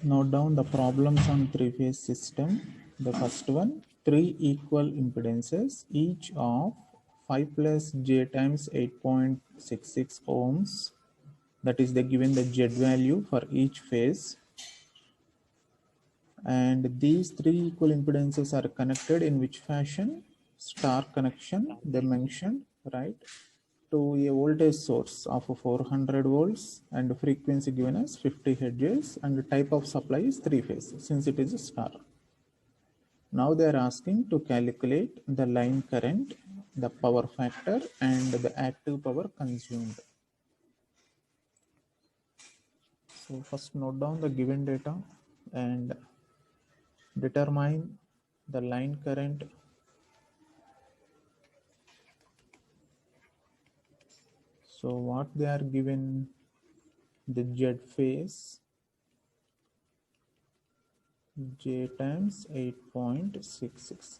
Note down the problems on three-phase system. The first one, three equal impedances, each of 5 plus j times 8.66 ohms. That is, they given the Z value for each phase. And these three equal impedances are connected in which fashion? Star connection, they mentioned, right? To a voltage source of 400 volts and frequency given as 50 hertz, and the type of supply is three phase since it is a star. Now they are asking to calculate the line current, the power factor, and the active power consumed. So first note down the given data and determine the line current. So what they are given, the Z phase, J times 8.66.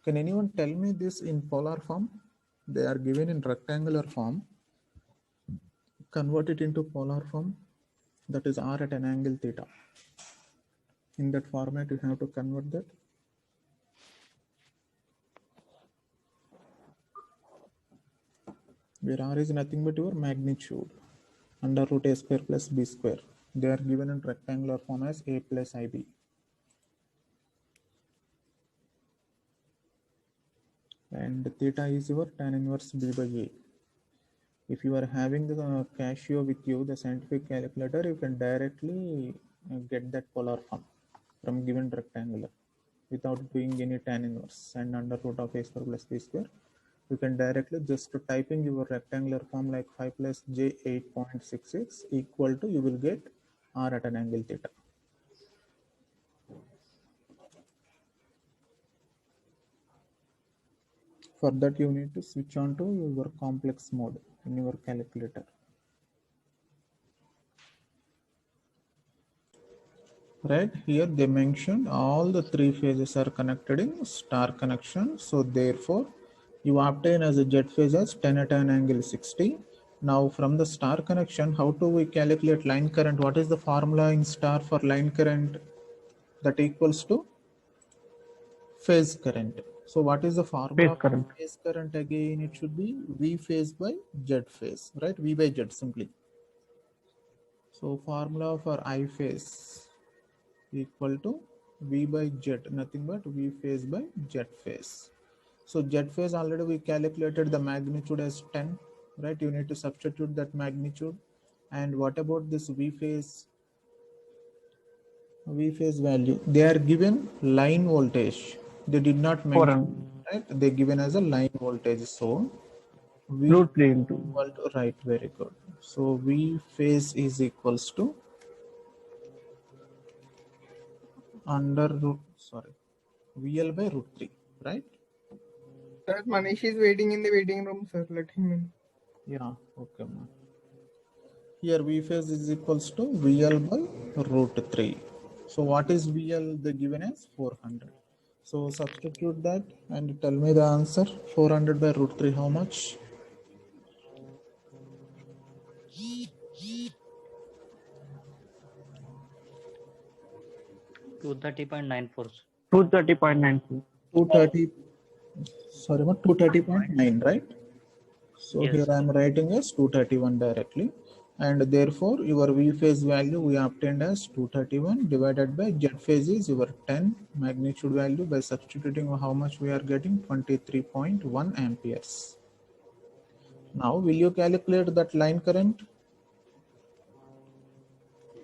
Can anyone tell me this in polar form? They are given in rectangular form. Convert it into polar form. That is R at an angle theta. In that format, you have to convert that. Where R is nothing but your magnitude under root a square plus b square. They are given in rectangular form as a plus ib. And theta is your tan inverse b by a. If you are having the Casio with you, the scientific calculator, you can directly get that polar form from given rectangular without doing any tan inverse and under root of a square plus b square. You can directly just typing your rectangular form like 5 plus j 8.66 equal to, you will get R at an angle theta. For that, you need to switch on to your complex mode in your calculator. Right here they mentioned all the three phases are connected in star connection. So therefore, you obtain as a Z phase as 10 at an angle 60. Now from the star connection, how do we calculate line current? What is the formula in star for line current? That equals to phase current. So what is the Phase formula for current. phase current? Again, it should be V phase by Z phase, right? V by Z simply. So formula for I phase equal to V by Z, nothing but V phase by Z phase. So Z phase already we calculated the magnitude as 10, right? You need to substitute that magnitude. And what about this V phase? V phase value, they are given line voltage. They did not mention, right? They given as a line voltage. So V Root 3 into. equal to, right, very good. So V phase is equals to under root, sorry, VL by root 3, right? Sir, Manish is waiting in the waiting room, sir. Let him in. Yeah, okay, man. Here V phase is equals to VL by root 3. So what is VL? They given as 400. So substitute that and tell me the answer. 400 by root 3, how much? 230.94. 230.94. 230, sorry, what? 230.9, right? So Yes. here I am writing as 231 directly. And therefore, your V phase value we obtained as 231 divided by Z phase is your 10 magnitude value. By substituting how much we are getting, 23.1 amperes. Now, will you calculate that line current?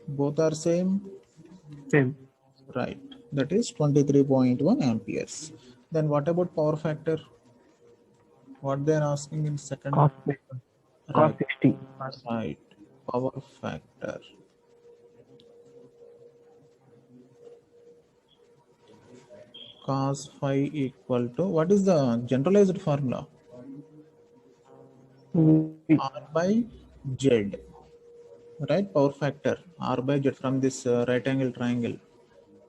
Both are same, Same. right? That is 23.1 amperes. Then what about power factor? What they are asking in second? Cos Right, 60. right. Power factor. Cos phi equal to, what is the generalized formula? R by Z, right? Power factor R by Z from this right angle triangle,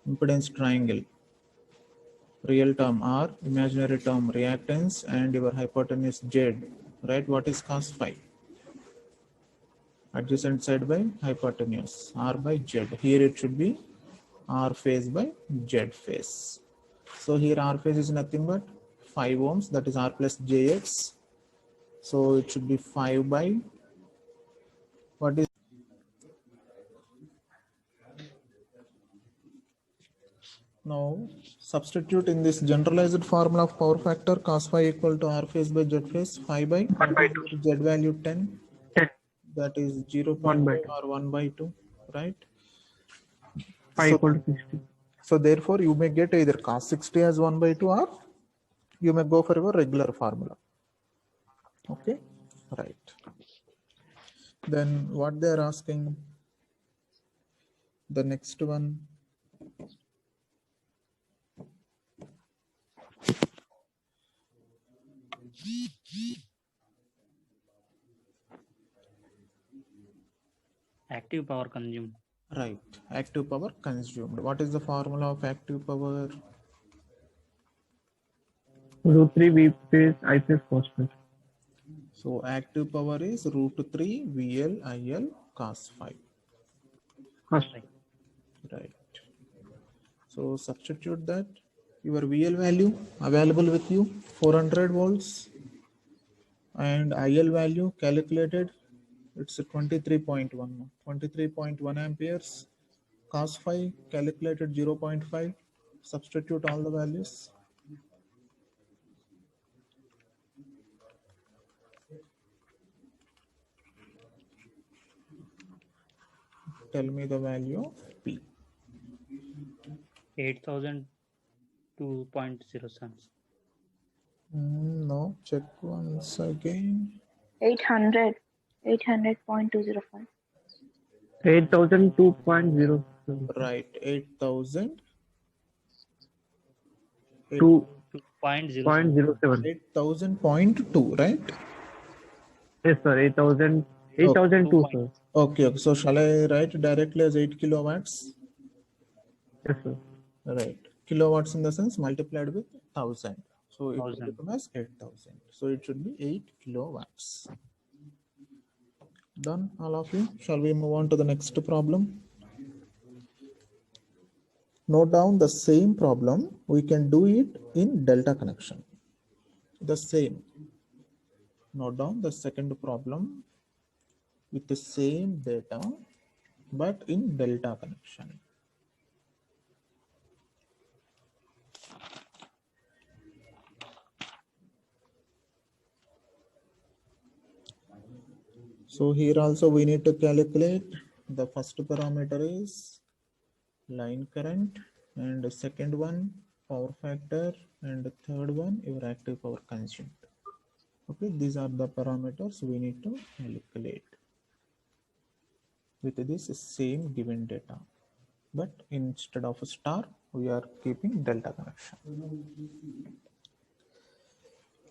impedance triangle. Real term R, imaginary term reactance, and your hypotenuse Z, right? What is cos phi? Adjacent side by hypotenuse R by Z. Here it should be R phase by Z phase. So here R phase is nothing but 5 ohms, that is R plus JX. So it should be 5 by, what is, now substitute in this generalized formula of power factor cos phi equal to R phase by Z phase, 5 by, what is Z value 10, 10. that is 0 1 by 0.5 2. or 1 by 2, right? 5 So, equal to 60. so therefore you may get either cos 60 as 1 by 2 or you may go for your regular formula. Okay, right. Then what they are asking, the next one, Active power consumed. right, active power consumed. What is the formula of active power? Root 3 V phase I phase cos phi. So active power is root 3 VL IL cos phi, Cos Right. right? So substitute that, your VL value available with you 400 volts and IL value calculated, it's a 23.1 amperes. Cos phi calculated 0.5. Substitute all the values. Tell me the value of P. 8,002.07. No, check once again. 800. 800.205. 8002.07. Right, 8,000. 2.07. 8,000.2, right? Yes, sir. 8000. 8002, sir. Okay, so shall I write directly as 8 kilowatts? Yes, sir. Right, kilowatts in the sense multiplied with 1000. So it will 1000. become as 8,000. So it should be 8 kilowatts. Done, all of you. Shall we move on to the next problem? Note down the same problem. We can do it in delta connection. The same. Note down the second problem with the same data, but in delta connection. So here also we need to calculate, the first parameter is line current, and the second one power factor, and the third one your active power consumed. Okay, these are the parameters we need to calculate with this same given data, but instead of a star we are keeping delta connection.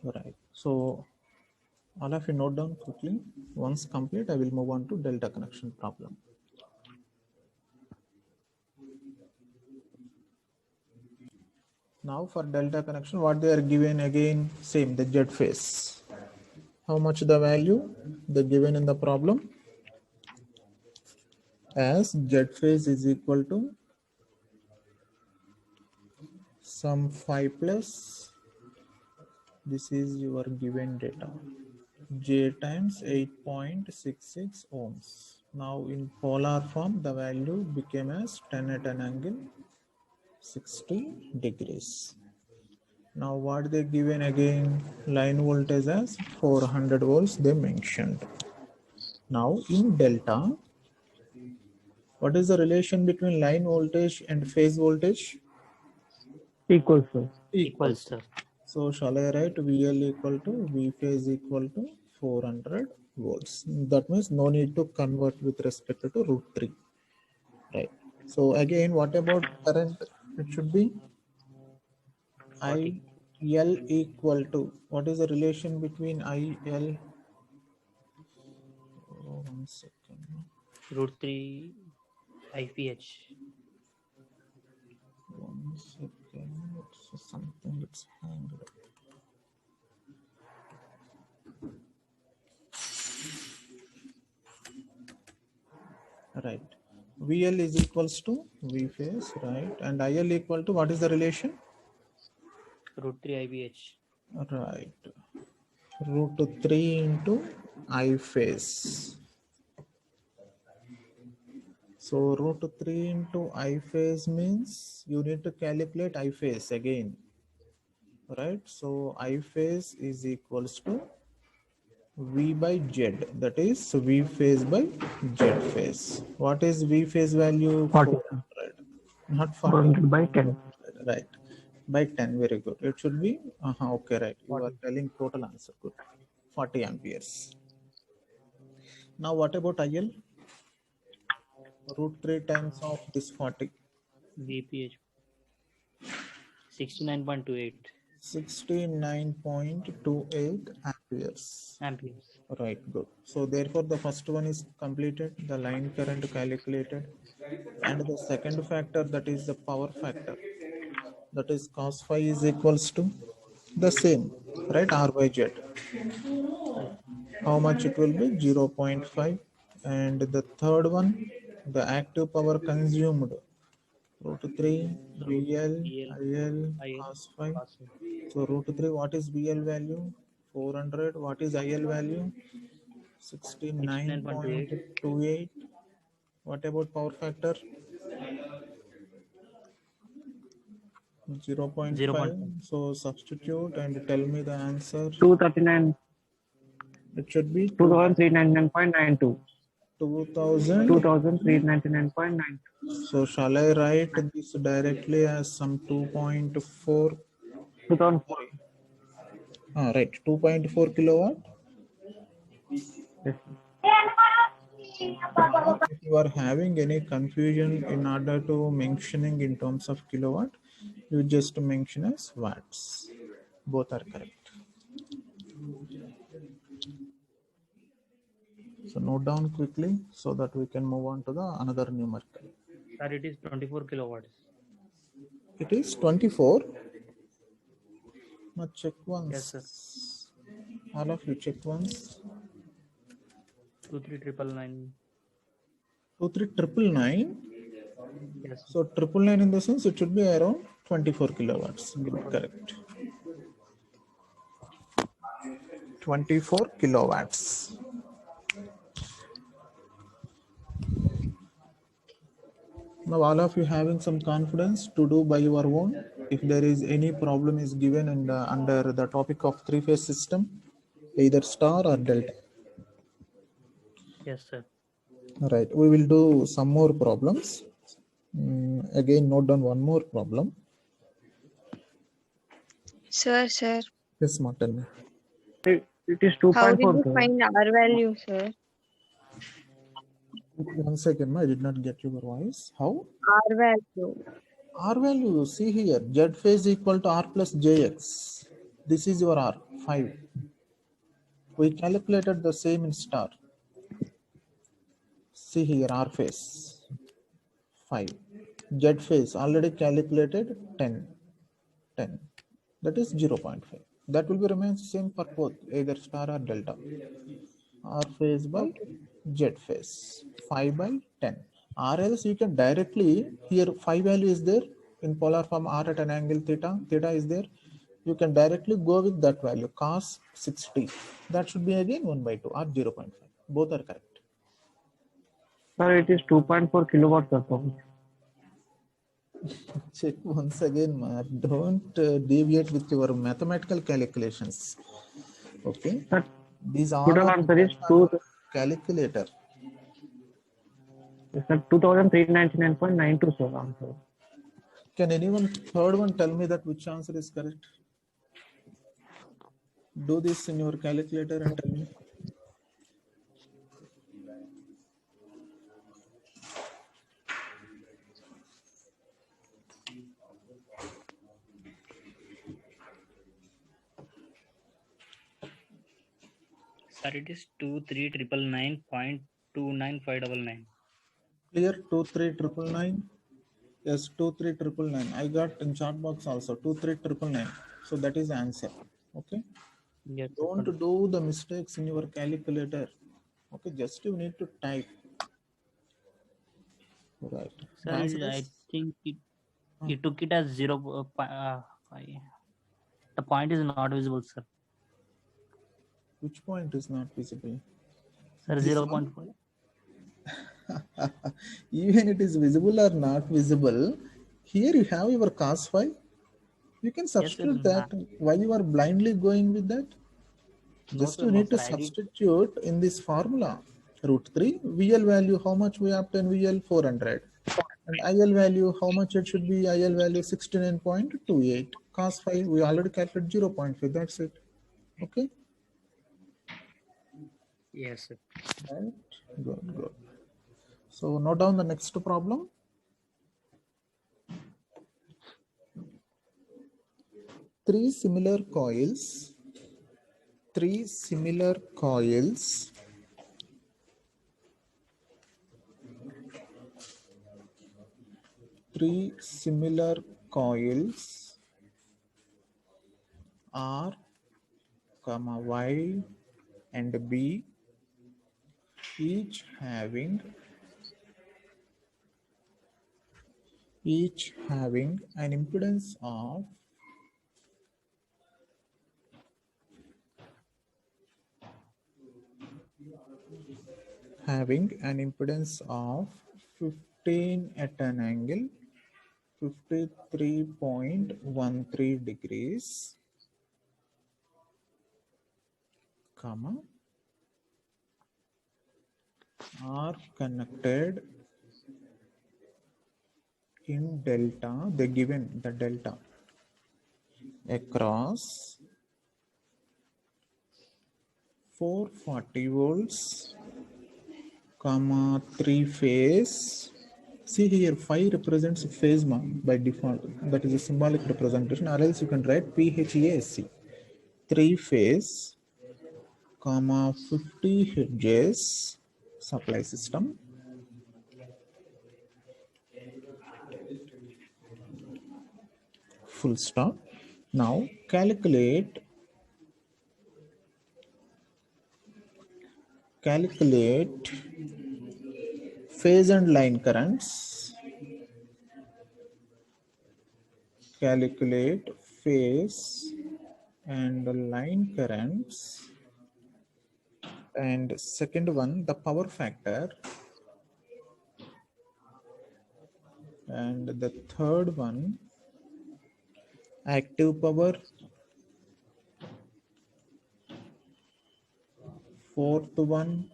Right, so all of you note down quickly. Once complete, I will move on to delta connection problem. Now for delta connection, what they are given again, same, the Z phase. How much the value they given in the problem? As Z phase is equal to some 5 plus, this is your given data, J times 8.66 ohms. Now in polar form, the value became as 10 at an angle 60 degrees. Now what they given again, line voltage as 400 volts they mentioned. Now in delta, what is the relation between line voltage and phase voltage? Equal, sir. Equals, sir. So shall I write VL equal to V phase equal to 400 volts. That means no need to convert with respect to root 3. Right. So again, what about current? It should be IL equal to, what is the relation between IL? Oh, 1 second. Root 3 IPH. 1 second. It's something it's hanged up. Right. VL is equals to V phase, right? And IL equal to what is the relation? √3 IBH. Right. √3 into I phase. So √3 into I phase means you need to calculate I phase again, right? So I phase is equals to V by Z, that is V phase by Z phase. What is V phase value? 40, 400, not 40, 400 by 10. right? By 10, very good. It should be, okay, right. You are 40. telling total answer, good. 40 amperes. Now what about IL? √3 times of this 40. VPH 69.28 69.28 amperes. amperes. Right, good. So therefore the first one is completed, the line current calculated, and the second factor, that is the power factor, that is cos phi is equals to the same, right? R by Z. Yes. How much it will be? 0.5. And the third one, the active power consumed, √3 VL VL, IL IL, cos phi. cos phi. So √3, what is VL value? 400. What is IL value? 69.28. 69.28. What about power factor? 0.5. 0.5. So substitute and tell me the answer. 239, It should be 2399.92. 2000. 2399.92. So shall I write this directly as some 2.4? 2004. Right, 2.4 kilowatt. Yes. Now, if you are having any confusion in order to mentioning in terms of kilowatt, you just mention as watts. Both are correct. So note down quickly so that we can move on to the another numerical. Sir, it is 24 kilowatts. It is 24. Now check once. Yes, sir. All of you check once. 23999. 23999. Yes, sir. So 999 in the sense it should be around 24 kilowatts. Correct. 24 kilowatts. Now all of you having some confidence to do by your own. If there is any problem is given and under the topic of three-phase system, either star or delta. Yes, sir. Right. We will do some more problems. Again, note down one more problem. Sir, Yes, Martin. It is how did 2.4. you sir. find R value, sir? One second, I did not get your voice. How? R value. R value, see here, Z phase equal to R plus JX. This is your R, 5. We calculated the same in star. See here, R phase, 5. Z phase, already calculated 10. 10. That is 0.5. That will be remains same for both, either star or delta. R phase by Z phase, 5 by 10. Or else you can directly, here 5 value is there in polar form R at an angle theta, theta is there. You can directly go with that value, cos 60. That should be again 1 by 2 or 0.5. Both are correct. Sir, it is 2.4 kilowatts. Sir. Check once again, Mark. Don't deviate with your mathematical calculations. Okay. Sir, These all total are answer is based on your calculator. 2399.92, sir. Answer. Can anyone third one tell me that which answer is correct? Do this in your calculator and tell me. Sir, it is 2399.29599. Clear? 23999. Yes, 23999. I got in chat box also 23999. So that is the answer. Okay. Yes, sir. Don't do the mistakes in your calculator. Okay, just you need to type. Right. Sir, The answer I is think you took it as 0.5. The point is not visible, sir. which point is not visible? Sir, This 0.5. even it is visible or not visible, here you have your cos phi. You can Yes, sir. substitute that. Why you are blindly going with that? No, Just sir. you No, need to sir. I did. substitute in this formula. Root 3, VL value, how much we obtain VL? 400. And IL value, how much it should be? IL value 69.28. Cos phi, we already calculated 0.5. That's it. Okay? Yes, sir. Right? Good, good. So note down the next problem. Three similar coils three similar coils R, Y and B each having an impedance of 15 at an angle 53.13 degrees, comma, are connected in delta, they given the delta across 440 volts, comma, 3 phase. See here, phi represents phase mark by default. That is a symbolic representation, or else you can write PHEAC. 3 phase, comma, 50 hertz supply system. Full stop. Now calculate phase and line currents. Calculate phase and line currents. And second one, the power factor. And the third one, active power. Fourth one,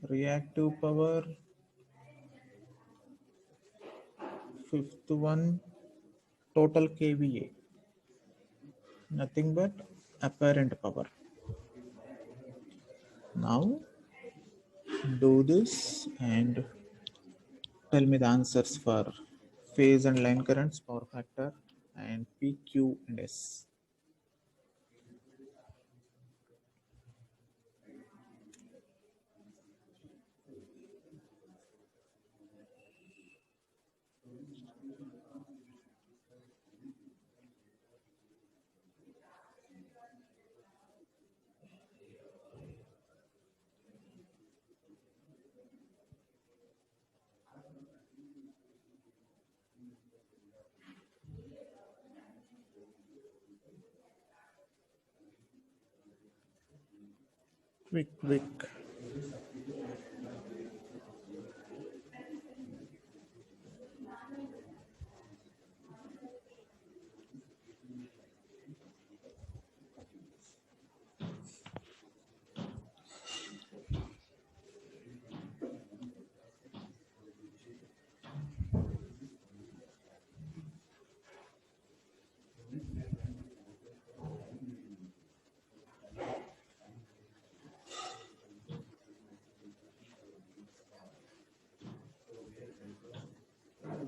reactive power. Fifth one, total kVA. Nothing but apparent power. Now do this and tell me the answers for phase and line currents, power factor, and P, Q, and S. Quick.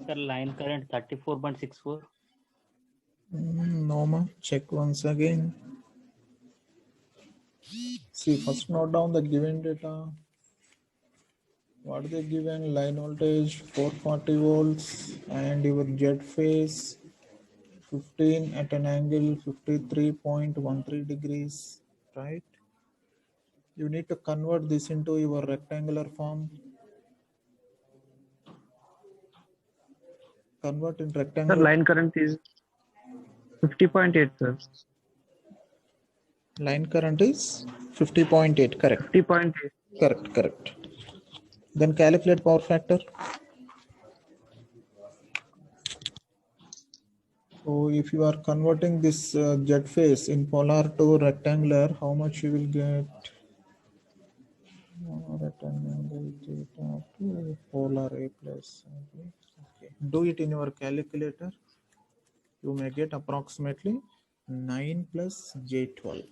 Sir, line current 34.64. No, ma. Check once again. See, first note down the given data. What they given? Line voltage 440 volts and your jet phase 15 at an angle 53.13 degrees, right? You need to convert this into your rectangular form. Convert in Sir, rectangular. line current is 50.8, sir. Line current is 50.8. Correct. 50.8. Correct. Then calculate power factor. So if you are converting this Z phase in polar to rectangular, how much you will get? Rectangle theta to polar A plus. Okay. Do it in your calculator. You may get approximately 9 plus J12.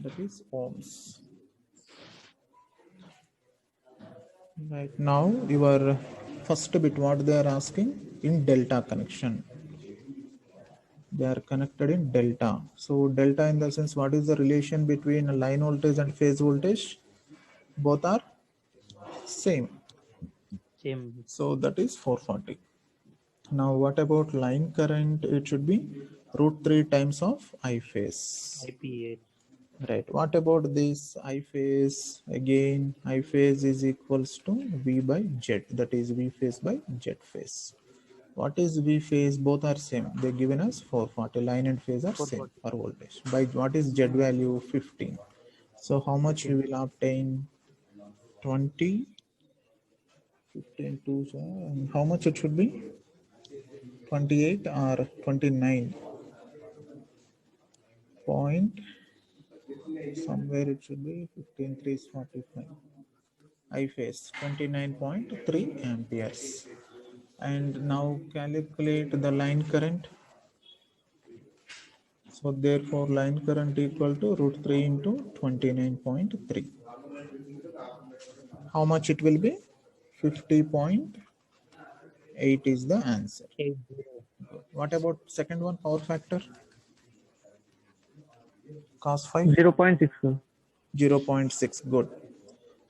That is ohms. Right now, your first bit, what they are asking in delta connection. They are connected in delta. So delta in the sense, what is the relation between a line voltage and phase voltage? Both are same. Same. So that is 440. Now what about line current? It should be √3 times of I phase. IPA. Right. What about this I phase? Again, I phase is equals to V by Z. That is V phase by Z phase. What is V phase? Both are same. They given us 440. Line and phase are same 440. per voltage. By what is Z value? 15. So how much you will obtain? 20. 15 to and how much it should be? 28 or 29 point. Somewhere it should be 15 3 is 45. I phase 29.3 amperes. And now calculate the line current. So therefore line current equal to √3 into 29.3. How much it will be? 50.8 is the answer. 80. What about second one, power factor? Cos 5? 0.6, sir. 0.6. Good.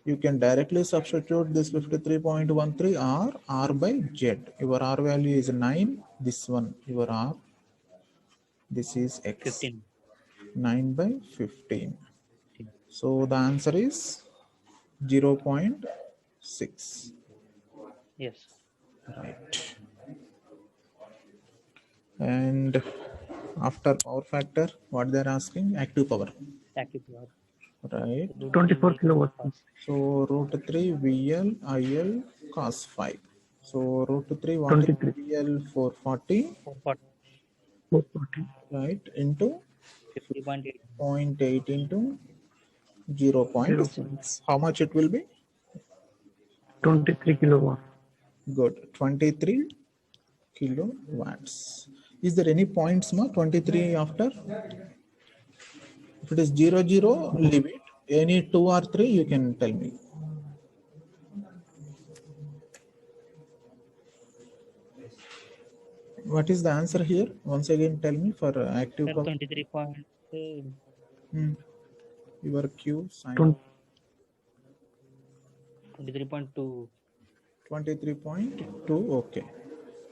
You can directly substitute this 53.13 or R by Z. Your R value is 9. This one, your R. This is X. 15. 9 by 15. So the answer is 0.6. Yes. Right. And after power factor, what they're asking? Active power. Active power. Right. 24 kilowatts. So √3 VL IL cos 5. So √3 what is 23. VL 440, 440. right, into 50.8. 0.8 into 0.6. How much it will be? 23 kilowatts. Good. 23 kilowatts. Is there any points, ma? 23 after? If it is 0, 0, leave it. Any 2 or 3, you can tell me. What is the answer here? Once again, tell me for active power. 23 point. Your Q sign 23.2. 23.2. Okay.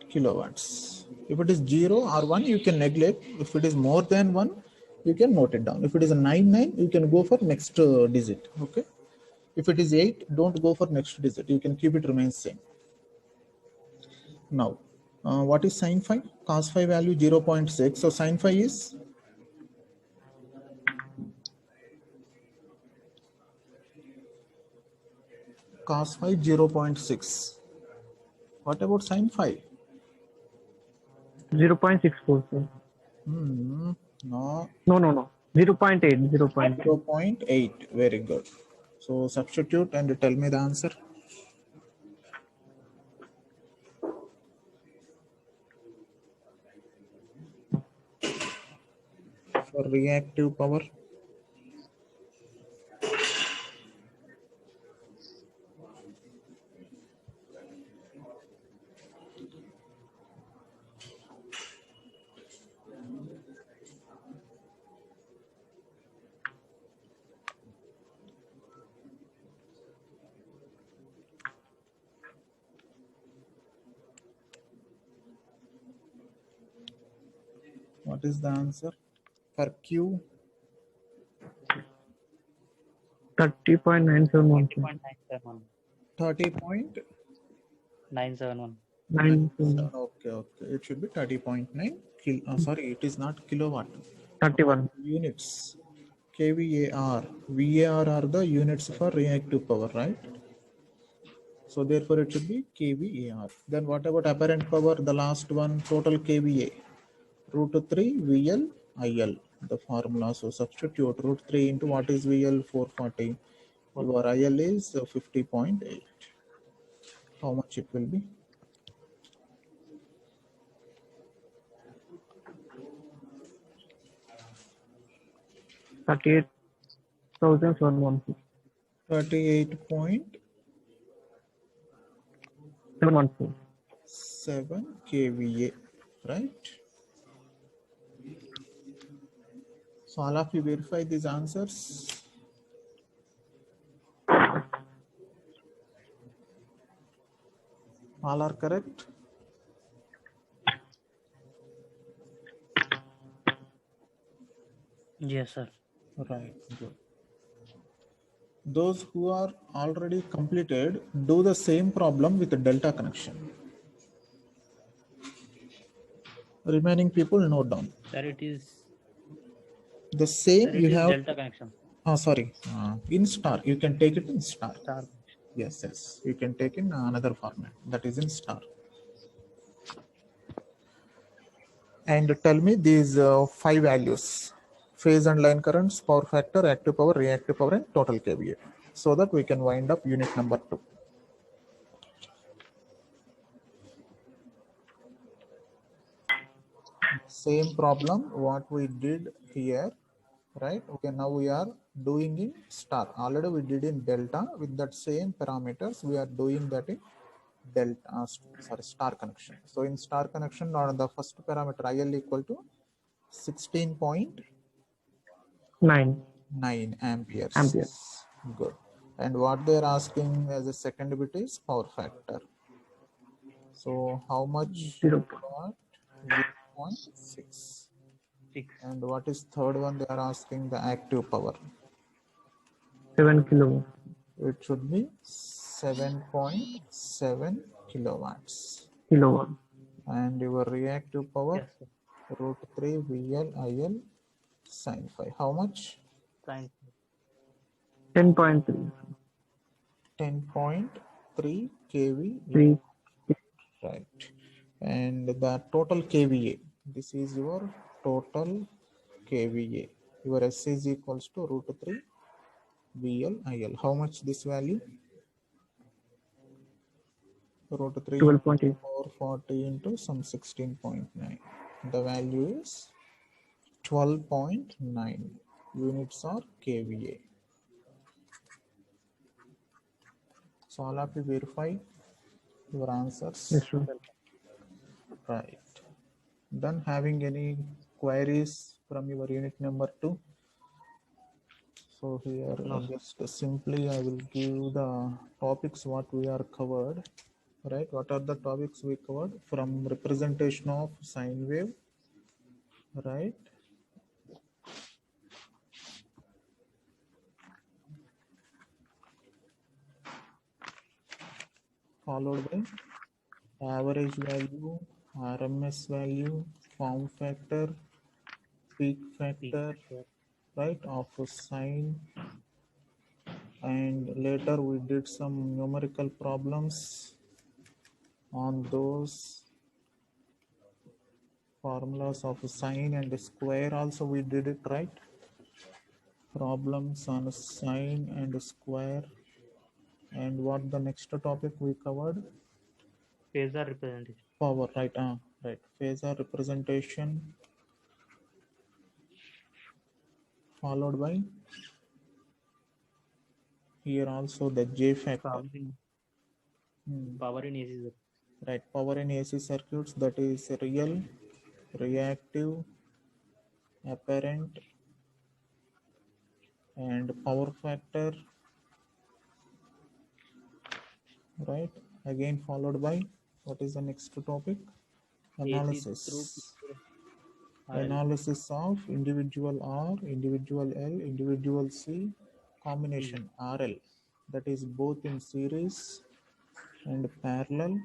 Kilowatts. If it is 0 or 1, you can neglect. If it is more than 1, you can note it down. If it is a 9, you can go for next digit. Okay. If it is 8, don't go for next digit. You can keep it remains same. Now, what is sin 5? Cos 5 value 0.6. So sin 5 is cos 5 0.6. What about sin 5? 0.64, sir. No. No. 0.8. 0.8. 0.8. Very good. So substitute and tell me the answer. For reactive power. What is the answer? For Q, 30.971. 30.97. 30.971. 971. 9 Okay. It should be 30.9 sorry, it is not kilowatt. 31. Units. kVAR. VAR are the units for reactive power, right? So therefore it should be kVAR. Then what about apparent power? The last one, total kVA. Root 3 VL IL. The formula. So substitute root 3 into what is VL? 440. Your IL is 50.8. How much it will be? 38,716. 38.7 714. kVA, right? So all of you verify these answers. All are correct. Yes, sir. Right. Good. Those who are already completed, do the same problem with the delta connection. Remaining people note down. Sir, it is The same you have. delta connection. Oh, sorry. In star, you can take it in star. Star. Yes. You can take in another format. That is in star. And tell me these 5 values: phase and line currents, power factor, active power, reactive power, and total kVA, so that we can wind up unit number 2. Same problem what we did here, right? Okay, now we are doing in star. Already we did in delta with that same parameters. We are doing that in delta, star connection. So in star connection, the first parameter IL equal to 16.9 amperes. Good. And what they are asking as a second bit is power factor. So how much? 0.6. And what is third one? They are asking the active power. 7 kilowatt. It should be 7.7 kilowatts. And your reactive power, Yes, sir. root 3 VL IL sin phi. How much? 10.3. 10.3 kV. 3. Right. And the total kVA. This is your total kVA. Your S is equals to root 3 VL IL. How much this value? Root 3 12.8. 440 into some 16.9. The value is 12.9 units or kVA. So all of you verify your answers. Yes, sir. Right. Done having any queries from your unit number 2? So here just simply I will give the topics what we are covered. Right. What are the topics we covered? From representation of sine wave. Right. Followed by average value, RMS value, form factor, peak factor, right, of a sine. And later we did some numerical problems on those formulas of sine and square. Also we did it, right? Problems on sine and square. And what the next topic we covered? Phasor representation. Power, right? Right. Phasor representation, followed by here also the J factor. Power in AC. Right. Power in AC circuits, that is real, reactive, apparent, and power factor. Right. Again followed by what is the next topic? Analysis. Analysis of individual R, individual L, individual C, combination RL, that is both in series and parallel,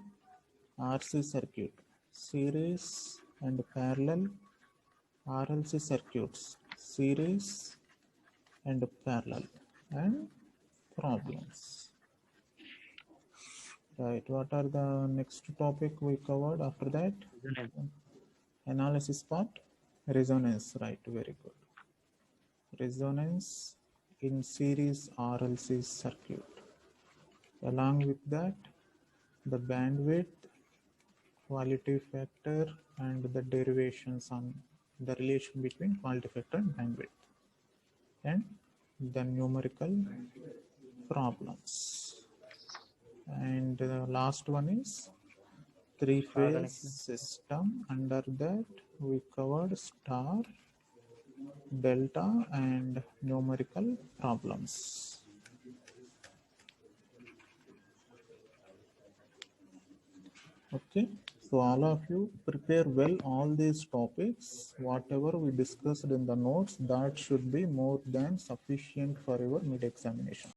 RC circuit, series and parallel, RLC circuits, series and parallel, and problems. Right, what are the next topic we covered after that? Analysis part, resonance, right, very good. Resonance in series RLC circuit. Along with that, the bandwidth, quality factor, and the derivations on the relation between quality factor and bandwidth, and the numerical problems. And the last one is three-phase system. Under that, we covered star, delta, and numerical problems. Okay, so all of you prepare well all these topics. Whatever we discussed in the notes, that should be more than sufficient for your mid examination.